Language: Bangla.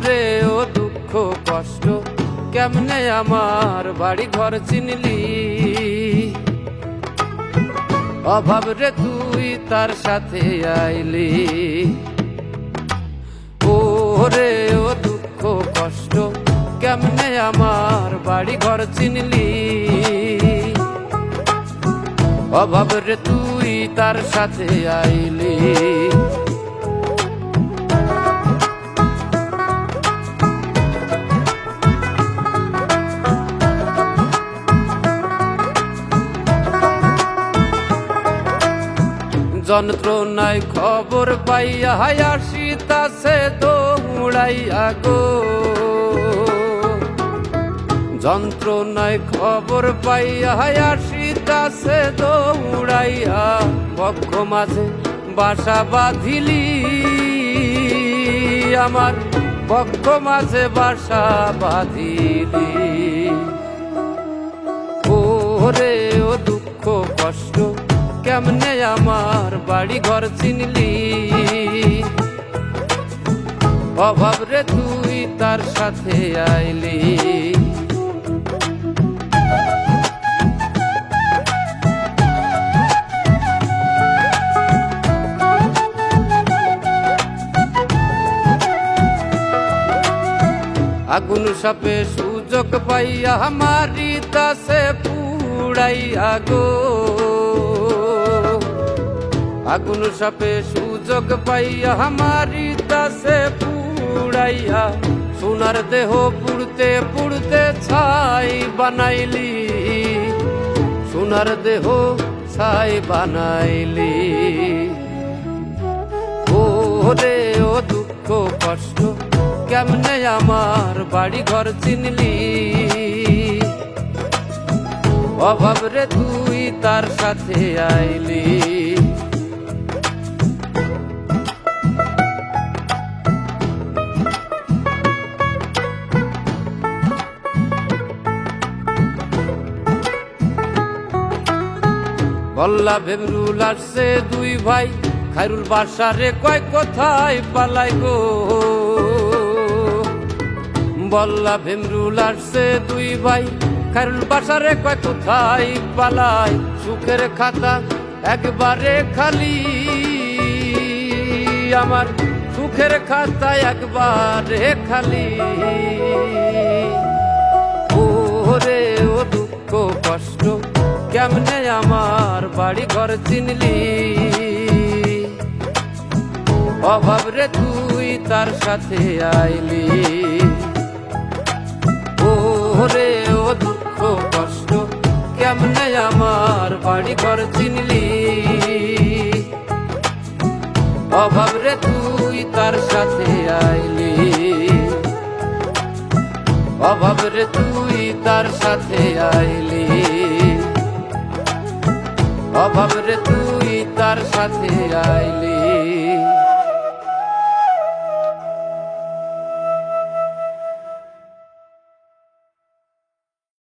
রে ও দুঃখ কষ্ট কেমনে আমার বাড়ি ঘর চিনলি, অভাব রে তুই তার সাথে আইলি। ও রে ও দুঃখ কষ্ট কেমনে আমার বাড়ি ঘর চিনলি, অভাব রে তুই তার সাথে আইলি। যন্ত্রণায় খবর পাইয়া আসিতাছে দৌড়াইয়া গো, যন্ত্রণায় খবর পাইয়া আসিতাছে দৌড়াইয়া, বক্ষ মাঝে বাসা বাঁধিলি আমার, বক্ষ মাঝে বাসা বাঁধিলি। ও রে ও দুঃখ কষ্ট কেমনে আমার বাড়ি ঘর চিনলি, অভাব রে তুই তার সাথে আইলি। আগুন সাপে সুযোগ পাইয়া মারিতাছে পুড়াইয়া গো, আগুন সাপে সুযোগ পাইয়া মারিতাছে পুড়াইয়া, সোনার দেহ পুড়তে পুড়তে ছাই বানাইলি, সোনার দেহ ছাই বানাইলি। ও রে ও দুঃখ কষ্ট কেমনে আমার বাড়ি ঘর চিনলি, অভাব রে তুই তার সাথে আইলি। বল্লা ভেমরুল আসছে দুই ভাই, খায়রুল বাসারে কয় কোথায় পালাই গো, বল্লা ভেমরুল আসছে দুই ভাই, খায়রুল বাসারে কয় কোথায় পালাই, সুখের খাতা একবারে খালি আমার, সুখের খাতা একবারে খালি। ও রে ও দুঃখ কষ্ট কেমনে আমার বাড়ি ঘর চিনলি, অভাব রে তুই তার সাথে আইলি। ও রে ও দুঃখ কষ্ট কেমনে আমার বাড়ি ঘর চিনলি, অভাব রে তুই তার সাথে আইলি, অভাব রে তুই তার সাথে আইলি, অভাব রে তুই তার সাথে আইলি।